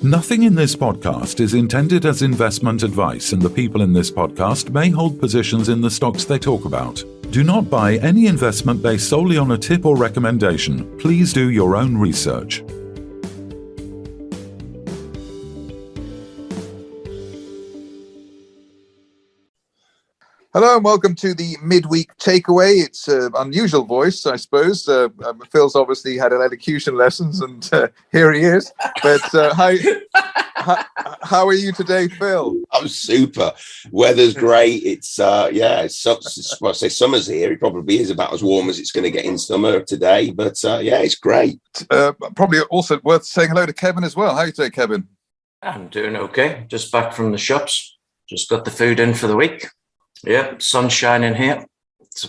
Nothing in this podcast is intended as investment advice, and the people in this podcast may hold positions in the stocks they talk about. Do not buy any investment based solely on a tip or recommendation. Please do your own research. Hello and welcome to the midweek takeaway. It's an unusual voice, I suppose. Phil's obviously had elocution lessons, and here he is. But how are you today, Phil? I'm super. Weather's great. It's well, I say summer's here. It probably is about as warm as it's going to get in summer today. But it's great. Probably also worth saying hello to Kevin as well. How are you today, Kevin? I'm doing okay. Just back from the shops. Just got the food in for the week. Yeah, sun's shining here. It's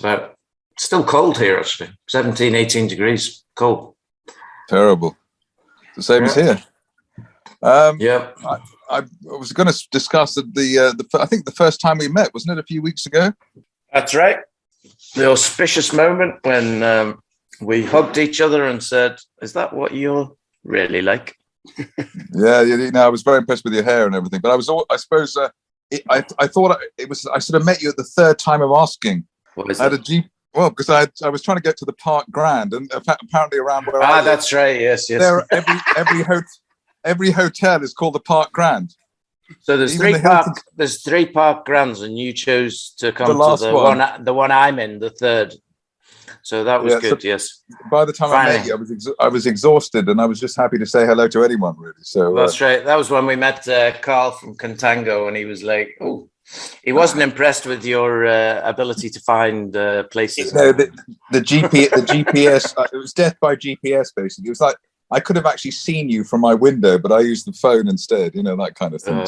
still cold here, actually. 17, 18 degrees. Cold. Terrible. The same as here. Yeah. I was going to discuss I think the first time we met, wasn't it, a few weeks ago? That's right. The auspicious moment when we hugged each other and said, "Is that what you're really like?" Yeah, I was very impressed with your hair and everything. But I suppose... I thought it was. I sort of met you at the third time of asking. What is it? Because I was trying to get to the Park Grand, and apparently around where I live, that's right. Yes. There, every hotel is called the Park Grand. So there's three Park Grands, and you chose to come to the one I'm in, the third. So that was good. So yes. By the time I met you, I was exhausted, and I was just happy to say hello to anyone, really. So that's right. That was when we met Carl from Contango, and he was like, "Oh, he wasn't impressed with your ability to find places." No, the GPS. It was death by GPS, basically. It was like I could have actually seen you from my window, but I used the phone instead. That kind of thing.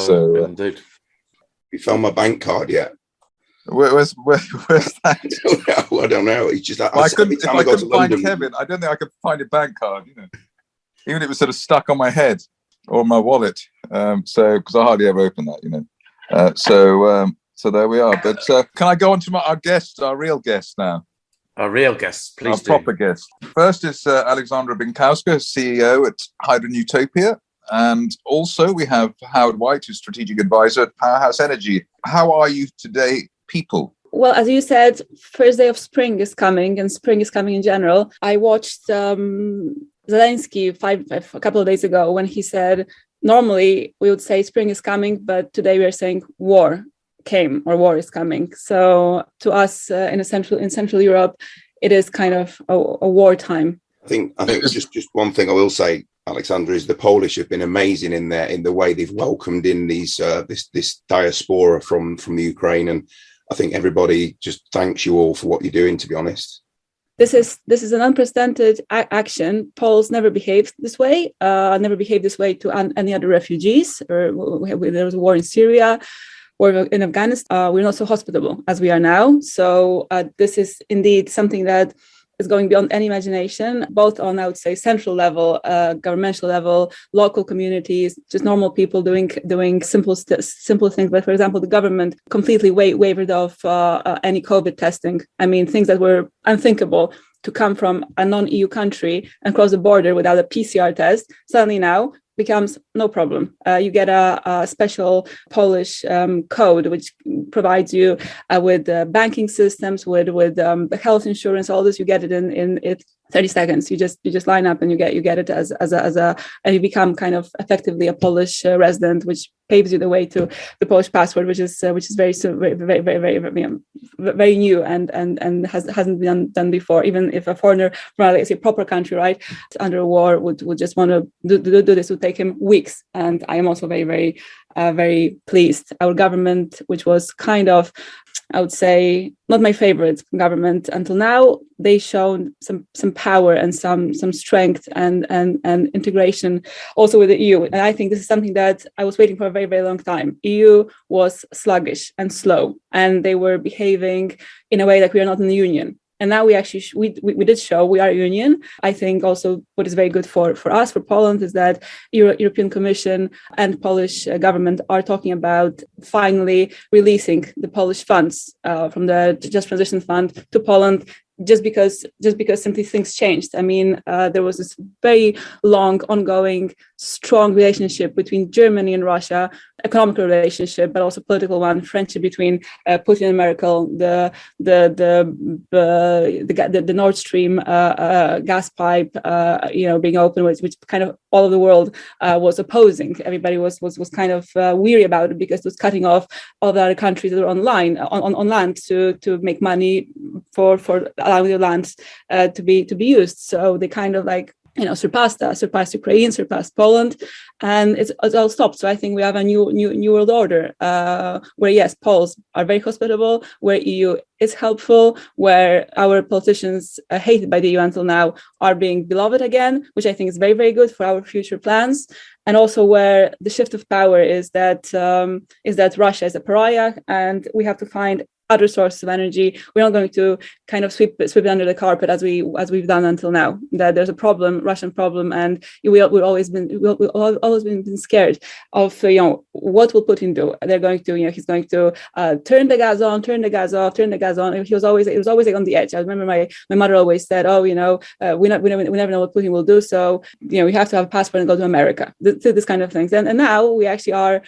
Indeed. You found my bank card yet? Where's that? I don't know. It's just that I couldn't find Kevin, I don't think I could find a bank card. Even if it was sort of stuck on my head or my wallet. So because I hardly ever open that. So there we are. But can I go on to our real guest now? Our real guest, please. Our proper guest. First is Aleksandra Binkowska, CEO at Hydrogen Utopia. And also we have Howard White, who's strategic advisor at Powerhouse Energy. How are you today, people? Well, as you said, first day of spring is coming, and spring is coming in general. I watched Zelensky a couple of days ago when he said, normally we would say spring is coming, but today we are saying war came or war is coming. So to us in Central Europe, it is kind of a wartime. I think just one thing I will say, Aleksandra, is the Polish have been amazing in the way they've welcomed in these this diaspora from the Ukraine, and I think everybody just thanks you all for what you're doing. To be honest, this is an unprecedented action. Poles never behaved this way. Never behaved this way to any other refugees. There was a war in Syria, or in Afghanistan. We're not so hospitable as we are now. So this is indeed something that is going beyond any imagination, both on, I would say, central level, governmental level, local communities, just normal people doing simple things. But for example, the government completely wavered off any COVID testing. I mean, things that were unthinkable to come from a non-EU country and cross the border without a PCR test. Suddenly now becomes no problem. You get a special Polish code which provides you with banking systems, with health insurance, all this. You get it in 30 seconds. You just line up and you get it as and you become kind of effectively a Polish resident, which paves you the way to the Polish passport, which is very very new and hasn't been done before. Even if a foreigner from, let's say, a proper country, right, under a war would just want to do this, would take him weeks. And I am also very pleased. Our government, which was kind of, I would say, not my favorite government until now, they shown some power and some strength and integration also with the EU. And I think this is something that I was waiting for a very, very long time. EU was sluggish and slow, and they were behaving in a way like we are not in the Union. And now we actually we did show we are a union. I think also what is very good for us, for Poland, is that European Commission and Polish government are talking about finally releasing the Polish funds from the Just Transition Fund to Poland just because simply things changed. I mean, there was this very long, ongoing, strong relationship between Germany and Russia, economical relationship, but also political one, friendship between Putin and Merkel, the Nord Stream gas pipe, being open, which kind of all of the world was opposing. Everybody was kind of weary about it because it was cutting off all the other countries that were on land to make money for allowing the land to be used. So they kind of surpassed Ukraine, surpassed Poland, and it's all stopped. So I think we have a new world order where, yes, Poles are very hospitable, where EU is helpful, where our politicians, hated by the EU until now, are being beloved again, which I think is very, very good for our future plans. And also where the shift of power is that Russia is a pariah, and we have to find other sources of energy. We're not going to kind of sweep it under the carpet as we've done until now. That there's a problem, Russian problem, and we've always been scared of what will Putin do. They're going to he's going to turn the gas on, turn the gas off, turn the gas on. It was always on the edge. I remember my mother always said, we never know what Putin will do, so we have to have a passport and go to America. This kind of things. And now we actually are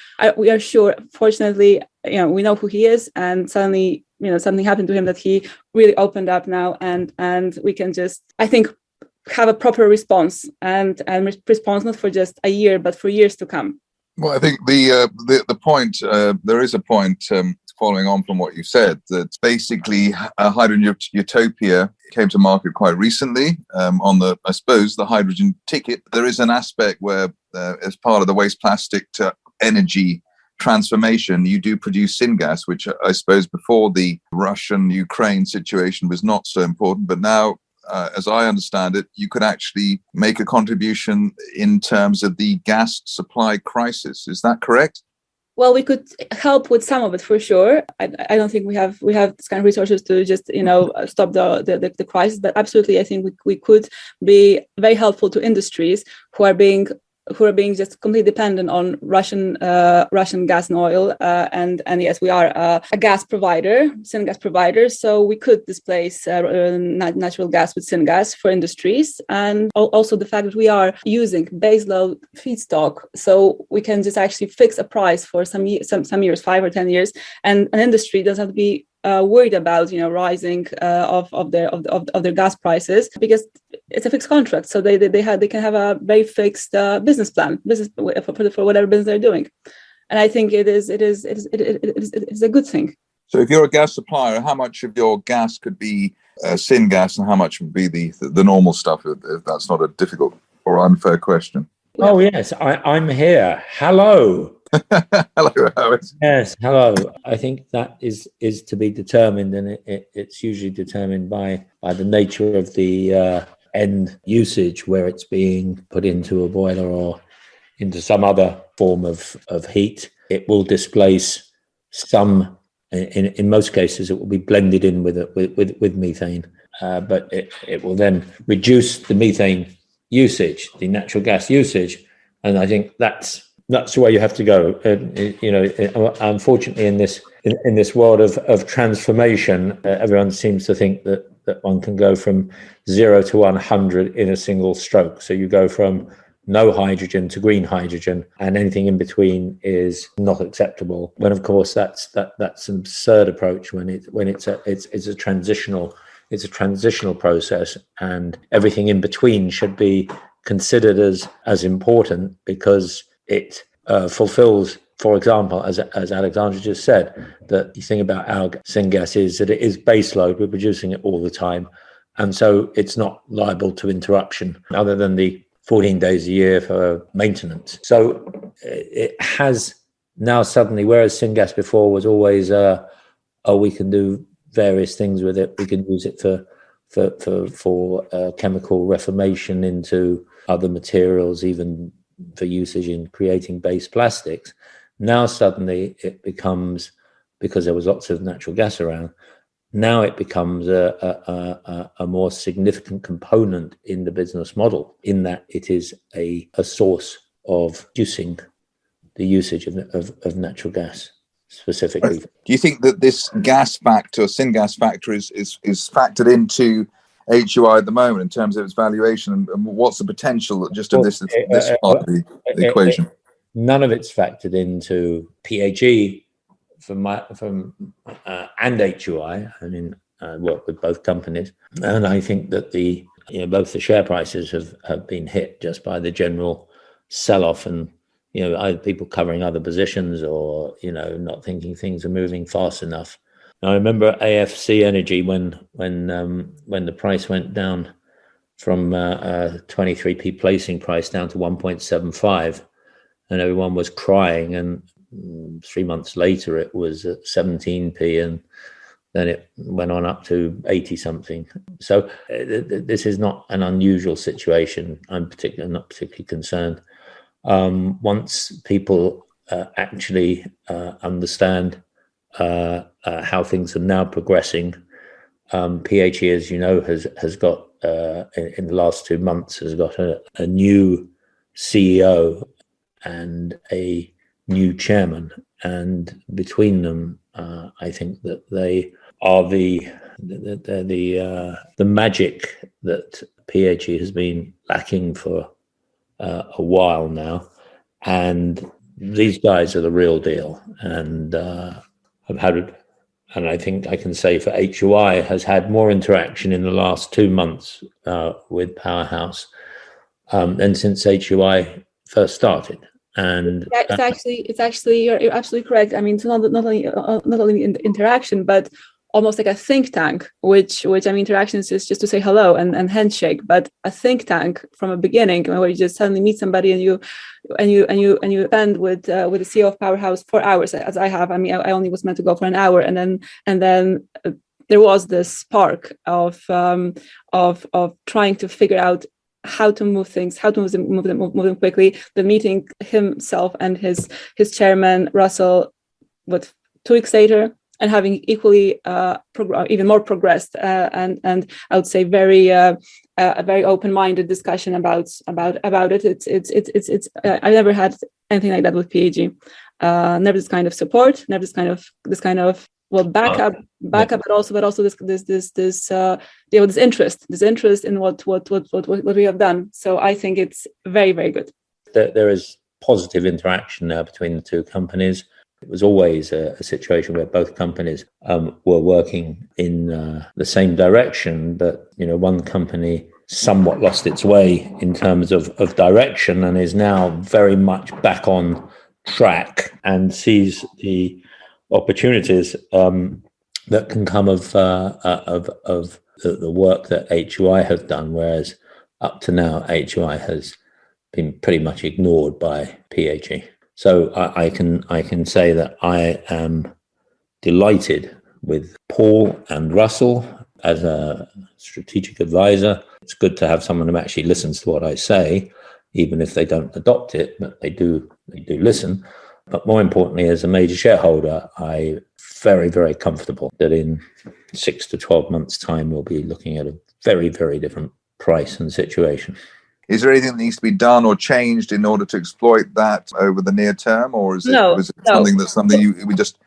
sure. Fortunately, we know who he is, and suddenly, something happened to him that he really opened up now, and we can just, I think, have a proper response and response not for just a year, but for years to come. Well, I think the point, there is a point following on from what you said, that basically hydrogen Utopia came to market quite recently on the hydrogen ticket. There is an aspect where, as part of the waste plastic to energy transformation, you do produce syngas, which I suppose before the Russian-Ukraine situation was not so important, but now, as I understand it, you could actually make a contribution in terms of the gas supply crisis. Is that correct? Well, we could help with some of it for sure. I don't think we have this kind of resources to just stop the crisis, but absolutely, I think we could be very helpful to industries who are being just completely dependent on Russian gas and oil, and yes, we are a gas provider, syngas provider, so we could displace natural gas with syngas for industries, and also the fact that we are using baseload feedstock, so we can just actually fix a price for some years, 5 or 10 years, and an industry doesn't have to be worried about rising of their gas prices, because it's a fixed contract, so they can have a very fixed business plan for whatever business they're doing, and I think it is a good thing. So if you're a gas supplier, how much of your gas could be syngas, and how much would be the normal stuff? If that's not a difficult or unfair question. Oh yes, I'm here. Hello. Hello, Howard. Yes, hello. I think that is to be determined, and it's usually determined by the nature of the end usage, where it's being put into a boiler or into some other form of heat. It will displace some. In most cases, it will be blended in with methane, but it will then reduce the methane usage, the natural gas usage, and I think that's the way you have to go. Unfortunately, in this world of transformation, everyone seems to think that one can go from 0 to 100 in a single stroke. So you go from no hydrogen to green hydrogen, and anything in between is not acceptable. When of course that's an absurd approach. When it's a transitional process, and everything in between should be considered as important, because it fulfills, for example, as Aleksandra just said, that the thing about our syngas is that it is baseload. We're producing it all the time, and so it's not liable to interruption other than the 14 days a year for maintenance. So it has now suddenly, whereas syngas before was always, we can do various things with it. We can use it for chemical reformation into other materials, even for usage in creating base plastics. Now suddenly it becomes, because there was lots of natural gas around, now it becomes a more significant component in the business model, in that it is a source of reducing the usage of natural gas. specifically. Do you think that this gas factor, syngas factor, is factored into HUI at the moment in terms of its valuation, and what's the potential just of this part of the equation? None of it's factored into PHE and HUI. I mean, I work with both companies, and I think that both the share prices have been hit just by the general sell-off, and either people covering other positions or not thinking things are moving fast enough. I remember AFC Energy when the price went down from 23p placing price down to 1.75, and everyone was crying, and 3 months later it was at 17p, and then it went on up to 80 something. So this is not an unusual situation. I'm not particularly concerned. Once people actually understand how things are now progressing, PHE, as you know, has got in the last 2 months has got a new CEO and a new chairman, and between them, I think that they are the magic that PHE has been lacking for a while now, and these guys are the real deal. And and I think I can say for HUI has had more interaction in the last 2 months with Powerhouse than since HUI first started. And it's actually you're absolutely correct. I mean, it's not only in interaction, but almost like a think tank, which I mean, interaction is just to say hello and handshake, but a think tank from a beginning where you just suddenly meet somebody and you spend with the CEO of Powerhouse 4 hours, as I have. I mean, I only was meant to go for an hour, and then there was this spark of trying to figure out how to move things, how to move them quickly. The meeting himself and his chairman Russell, 2 weeks later, and having equally even more progressed and I would say a very open-minded discussion about it. It's I've never had anything like that with PAG. Never this kind of support, never this kind of backup, but also this interest in what we have done. So I think it's very, very good. There is positive interaction now between the two companies. It was always a situation where both companies were working in the same direction, but one company somewhat lost its way in terms of direction and is now very much back on track and sees the opportunities that can come of the work that HUI have done, whereas up to now HUI has been pretty much ignored by PHE. So I can say that I am delighted with Paul and Russell as a strategic advisor. It's good to have someone who actually listens to what I say, even if they don't adopt it, but they do listen. But more importantly, as a major shareholder, I'm very, very comfortable that in 6 to 12 months' time, we'll be looking at a very, very different price and situation. Is there anything that needs to be done or changed in order to exploit that over the near term, or is it something we just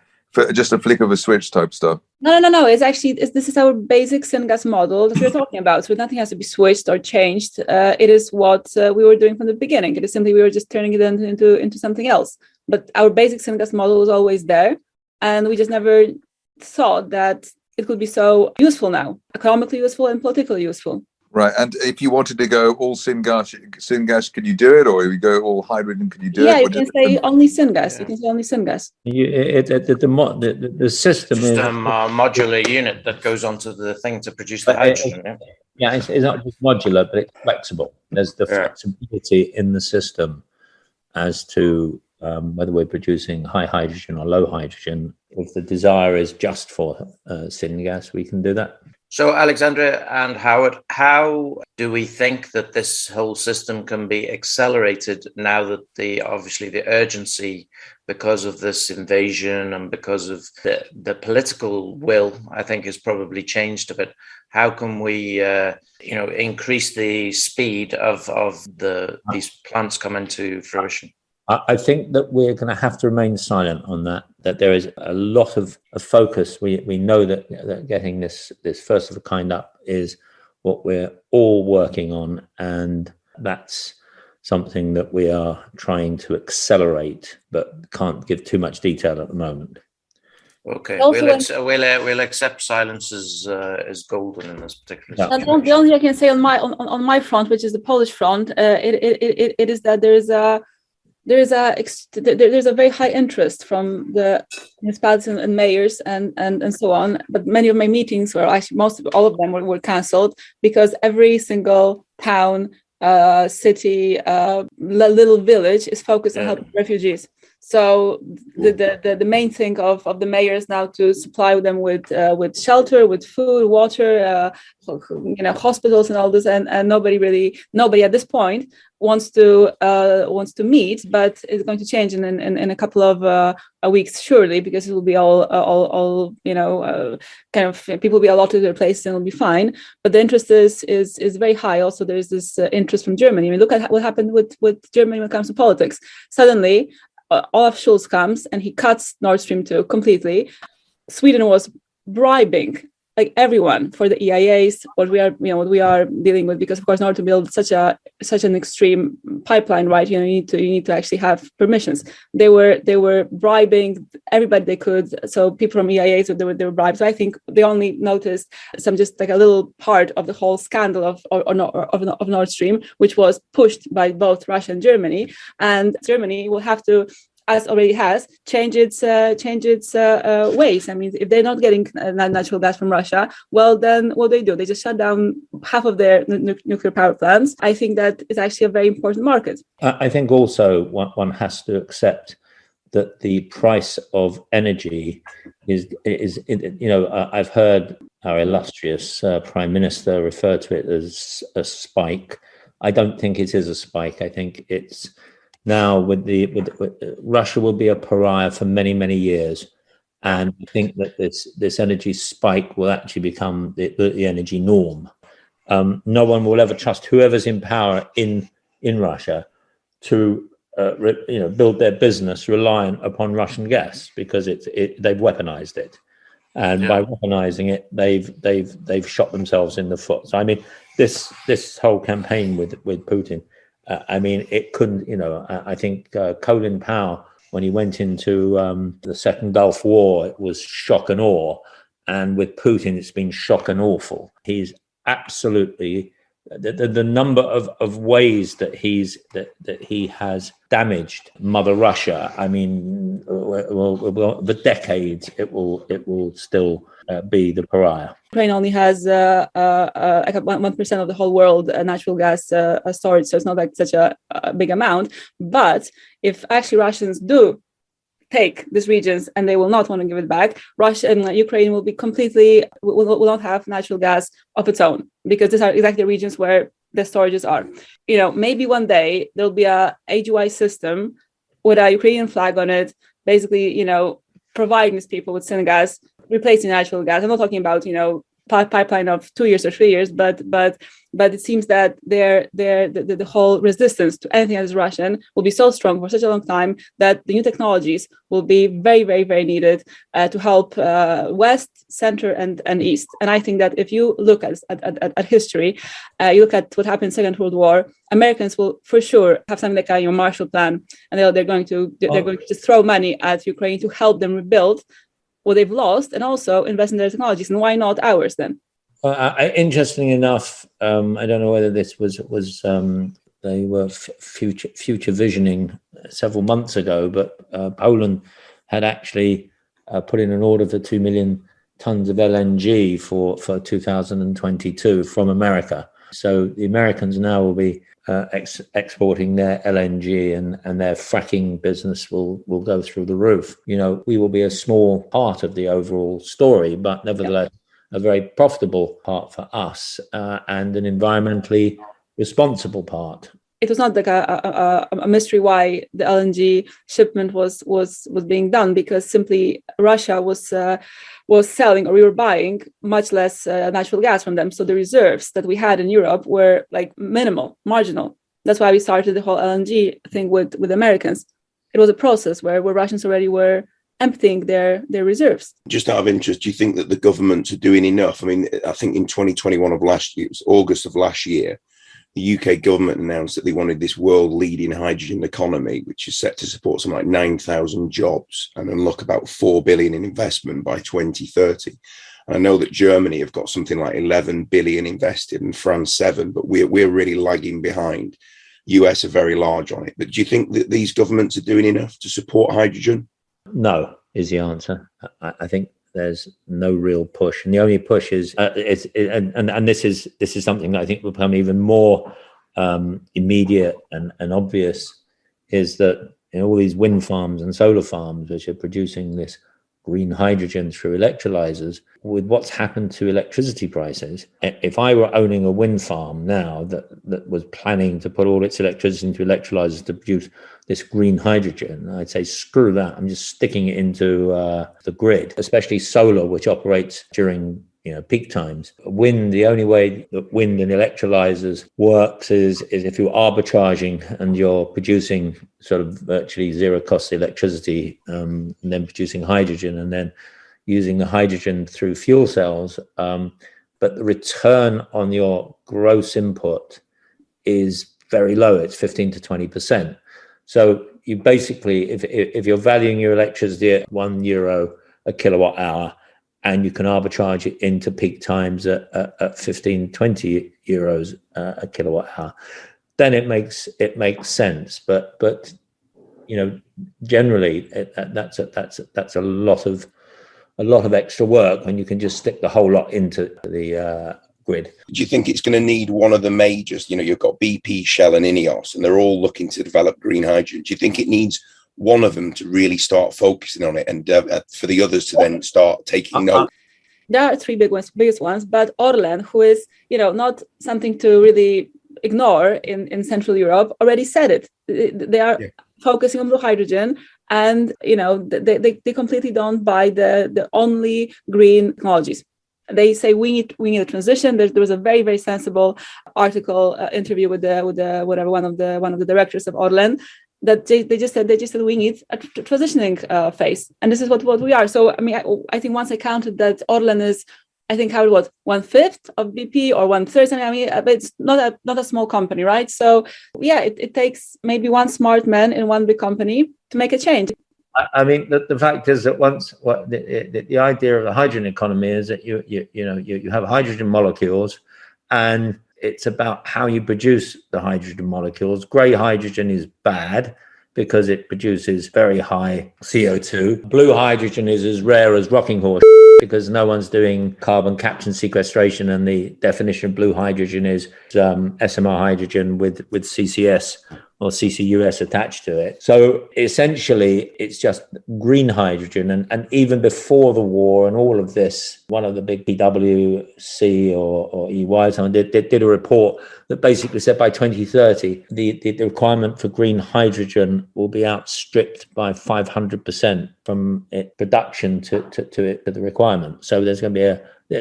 a flick of a switch type stuff? No. It's actually this is our basic Syngas model that we're talking about. So nothing has to be switched or changed. It is what we were doing from the beginning. It is simply we were just turning it into something else. But our basic Syngas model was always there, and we just never thought that it could be so useful now, economically useful and politically useful. Right, and if you wanted to go all syngas, could you do it? Or if you go all hydrogen, could you do it? Yeah, you can say only syngas. You can say only syngas. The system is a modular unit that goes onto the thing to produce the hydrogen. It's not just modular, but it's flexible. There's the flexibility in the system as to whether we're producing high hydrogen or low hydrogen. If the desire is just for syngas, we can do that. So, Aleksandra and Howard, how do we think that this whole system can be accelerated now that the urgency, because of this invasion and because of the political will, I think, has probably changed a bit? How can we, increase the speed of these plants coming to fruition? I think that we're going to have to remain silent on that that there is a lot of focus. We know that getting this first of a kind up is what we're all working on, and that's something that we are trying to accelerate, but can't give too much detail at the moment. Okay, we'll accept silence as golden in this particular situation. The only thing I can say on my front, which is the Polish front, it is that there's a very high interest from the municipalities and mayors and so on. But many of my meetings, or actually all of them, were cancelled because every single town, city, little village is focused on helping refugees. So the main thing of the mayor is now to supply them with shelter, with food, water, hospitals and all this, and nobody at this point wants to meet, but it's going to change in a couple of weeks, surely, because it will be all kind of people will be allotted their places and it'll be fine. But the interest is very high. Also, there's this interest from Germany. I mean, look at what happened with Germany when it comes to politics. Suddenly, Olaf Scholz comes and he cuts Nord Stream 2 completely. Sweden was bribing like everyone for the EIAs, what we are dealing with, because of course in order to build such an extreme pipeline, right, you need to actually have permissions. They were bribing everybody they could. So people from EIAs, they were bribed. So I think they only noticed some, just like a little part of the whole scandal of Nord Stream, which was pushed by both Russia and Germany. And Germany will have to, as already has, change its ways. I mean, if they're not getting natural gas from Russia, well, then what do? They just shut down half of their nuclear power plants. I think that is actually a very important market. I think also one has to accept that the price of energy is I've heard our illustrious Prime Minister refer to it as a spike. I don't think it is a spike. I think it's now with Russia will be a pariah for many, many years, and I think that this energy spike will actually become the energy norm. No one will ever trust whoever's in power in Russia to build their business reliant upon Russian gas, because they've weaponized it, and by weaponizing it, they've shot themselves in the foot. So I mean, this whole campaign with Putin. It couldn't, I think Colin Powell, when he went into the Second Gulf War, it was shock and awe. And with Putin, it's been shock and awful. He's absolutely, the number of ways that he has damaged Mother Russia. I mean, the decades, it will still be the pariah. Ukraine only has like 1% of the whole world natural gas storage, so it's not like such a big amount. But if actually Russians do take these regions and they will not want to give it back, Russia and Ukraine will be completely will not have natural gas of its own, because these are exactly the regions where the storages are. Maybe one day there'll be a AGY system with a Ukrainian flag on it, basically, providing these people with syngas, replacing natural gas. I'm not talking about, pipeline of 2 years or 3 years, but it seems that the whole resistance to anything that is Russian will be so strong for such a long time that the new technologies will be very, very, very needed to help West, Center, and East. And I think that if you look at history, you look at what happened in the Second World War, Americans will for sure have something like a Marshall Plan, and they're going to just throw money at Ukraine to help them rebuild what they've lost, and also invest in their technologies. And why not ours then? Interesting enough, I don't know whether this was they were future visioning several months ago, but Poland had actually put in an order for 2 million tons of LNG for 2022 from America. So the Americans now will be exporting their LNG, and their fracking business will go through the roof. We will be a small part of the overall story, but nevertheless a very profitable part for us, and an environmentally responsible part. It was not like a mystery why the LNG shipment was being done, because simply Russia was selling, or we were buying much less natural gas from them. So the reserves that we had in Europe were like minimal, marginal. That's why we started the whole LNG thing with Americans. It was a process where Russians already were emptying their reserves. Just out of interest, do you think that the governments are doing enough? I mean, I think in 2021 of last year, it was August of last year, the UK government announced that they wanted this world-leading hydrogen economy, which is set to support something like 9,000 jobs and unlock about 4 billion in investment by 2030. And I know that Germany have got something like 11 billion invested and France 7, but we're really lagging behind. US are very large on it. But do you think that these governments are doing enough to support hydrogen? No, is the answer. I think there's no real push, and the only push is this is something that I think will become even more immediate and obvious, is that all these wind farms and solar farms which are producing this green hydrogen through electrolyzers, with what's happened to electricity prices. If I were owning a wind farm now that was planning to put all its electricity into electrolyzers to produce this green hydrogen, I'd say, screw that. I'm just sticking it into the grid, especially solar, which operates during peak times. Wind, the only way that wind and electrolyzers works is if you're arbitraging and you're producing sort of virtually zero cost electricity, and then producing hydrogen and then using the hydrogen through fuel cells. But the return on your gross input is very low. It's 15 to 20%. So you basically, if you're valuing your electricity at €1 a kilowatt hour, and you can arbitrage it into peak times at 15, 20 euros a kilowatt hour, then it makes sense. But generally that's a lot of extra work when you can just stick the whole lot into the grid. Do you think it's going to need one of the majors? You've got BP, Shell, and Ineos, and they're all looking to develop green hydrogen. Do you think it needs one of them to really start focusing on it, and for the others to then start taking note? There are three biggest ones, but Orlen, who is not something to really ignore in Central Europe, already said it. They are focusing on blue hydrogen, and they completely don't buy the only green technologies. They say we need a transition. There was a very, very sensible article interview with one of the directors of Orlen, that they just said we need a transitioning phase, and this is what we are. So I think once I counted that Orlen is, I think, 1/5 of BP or 1/3. It's not a small company, right? So it takes maybe one smart man in one big company to make a change. The fact is that the idea of the hydrogen economy is that you have hydrogen molecules, and it's about how you produce the hydrogen molecules. Grey hydrogen is bad because it produces very high CO2. Blue hydrogen is as rare as rocking horse because no one's doing carbon capture and sequestration, and the definition of blue hydrogen is SMR hydrogen with CCS or CCUS attached to it. So essentially, it's just green hydrogen. And even before the war and all of this, one of the big PwC or EY did a report that basically said by 2030, the requirement for green hydrogen will be outstripped by 500% from production to the requirement. So there's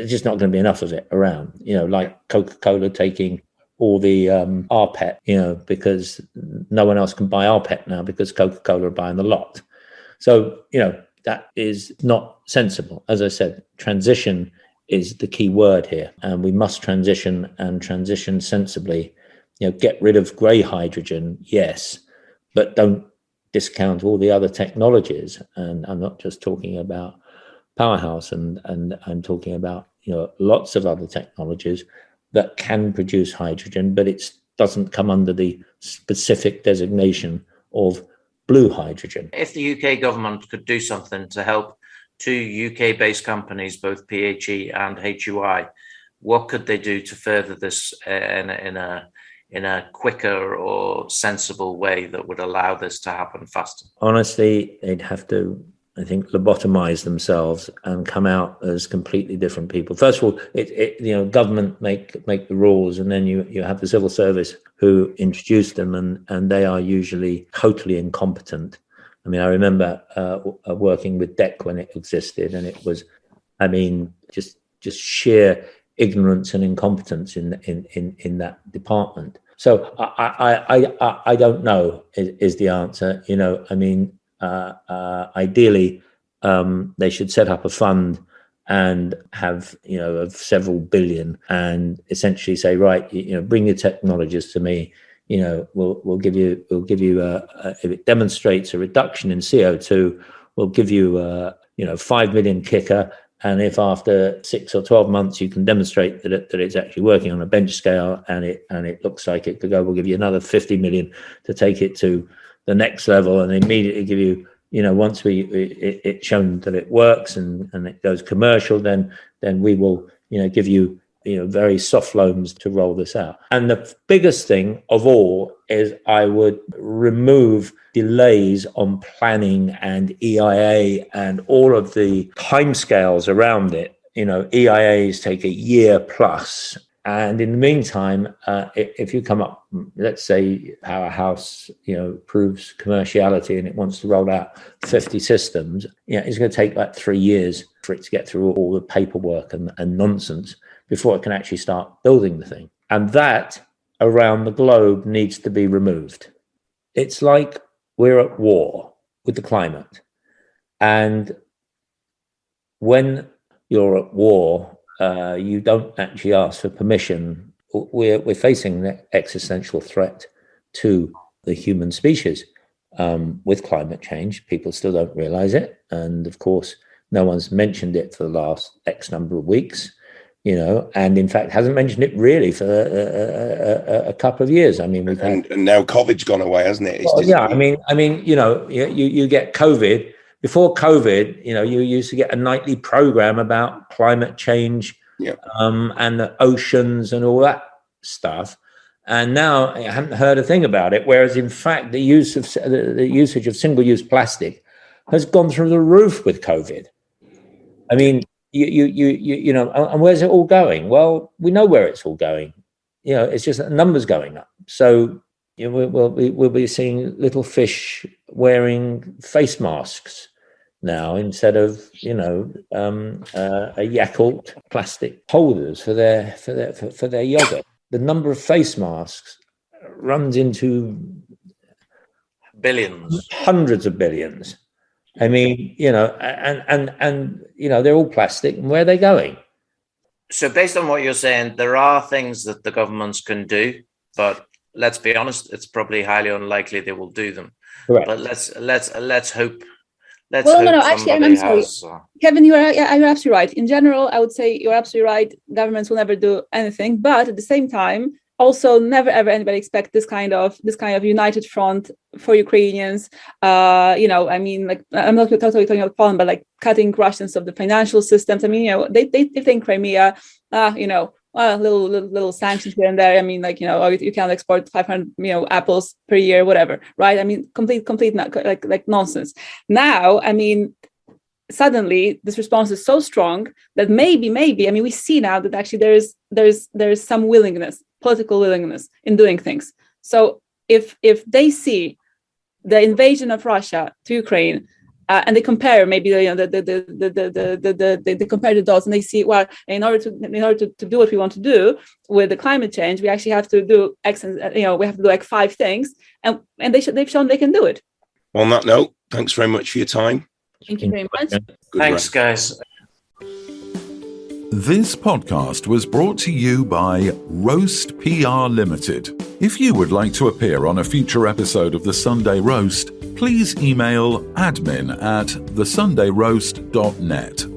just not going to be enough of it around, like Coca-Cola taking all the rPET, because no one else can buy rPET now because Coca-Cola are buying the lot. So, that is not sensible. As I said, transition is the key word here, and we must transition and transition sensibly. Get rid of grey hydrogen, yes, but don't discount all the other technologies. And I'm not just talking about Powerhouse, and I'm talking about lots of other technologies that can produce hydrogen, but it doesn't come under the specific designation of blue hydrogen. If the UK government could do something to help two UK-based companies, both PHE and HUI, what could they do to further this in a quicker or sensible way that would allow this to happen faster? Honestly, they'd have to, I think, lobotomize themselves and come out as completely different people. First of all, government make the rules, and then you have the civil service who introduce them, and they are usually totally incompetent. I remember working with DEC when it existed, and it was, just sheer ignorance and incompetence in that department. So I don't know is the answer. Ideally, they should set up a fund and have, of several billion, and essentially say, right, bring your technologies to me. We'll give you if it demonstrates a reduction in CO2, we'll give you 5 million kicker. And if after 6 or 12 months you can demonstrate that it's actually working on a bench scale and it looks like it could go, we'll give you another 50 million to take it to the next level, and immediately give you, once it's shown that it works and it goes commercial, then we will, give you, very soft loans to roll this out. And the biggest thing of all is I would remove delays on planning and EIA and all of the timescales around it. EIAs take a year plus. And in the meantime, if you come up, let's say Powerhouse, proves commerciality and it wants to roll out 50 systems, it's going to take like 3 years for it to get through all the paperwork and nonsense before it can actually start building the thing. And that around the globe needs to be removed. It's like we're at war with the climate. And when you're at war, you don't actually ask for permission. We're facing an existential threat to the human species with climate change. People still don't realize it. And of course, no one's mentioned it for the last X number of weeks, and in fact hasn't mentioned it really for a couple of years. I mean, and now COVID's gone away, hasn't it? You get COVID. Before COVID, you used to get a nightly program about climate change, and the oceans and all that stuff. And now I haven't heard a thing about it. Whereas in fact, the usage of single-use plastic has gone through the roof with COVID. I mean, and where's it all going? Well, we know where it's all going. It's just that the numbers going up. So we'll be seeing little fish wearing face masks now instead of a Yakult plastic holders for their yogurt. The number of face masks runs into billions, hundreds of billions. I mean, and they're all plastic, and where are they going? So based on what you're saying, there are things that the governments can do, but let's be honest, it's probably highly unlikely they will do them. Correct. But let's hope. Actually, I'm sorry. Kevin, you're absolutely right. In general, I would say you're absolutely right. Governments will never do anything, but at the same time, also never ever anybody expect this kind of united front for Ukrainians. I mean, like, I'm not totally talking about Poland, but like cutting Russians of the financial systems. I mean, they think Crimea, little sanctions here and there. I mean, like, you can't export 500 apples per year, whatever, right? I mean, complete like nonsense. Now, I mean, suddenly this response is so strong that maybe I mean, we see now that actually there's some political willingness in doing things. So if they see the invasion of Russia to Ukraine, and they compare maybe they compare the dots, and they see, well, in order to do what we want to do with the climate change, we actually have to do X, and we have to do like 5 things, and they've shown they can do it. On that note, thanks very much for your time. Thank you very much. Thanks, guys. This podcast was brought to you by Roast PR Limited. If you would like to appear on a future episode of The Sunday Roast, please email admin@thesundayroast.net.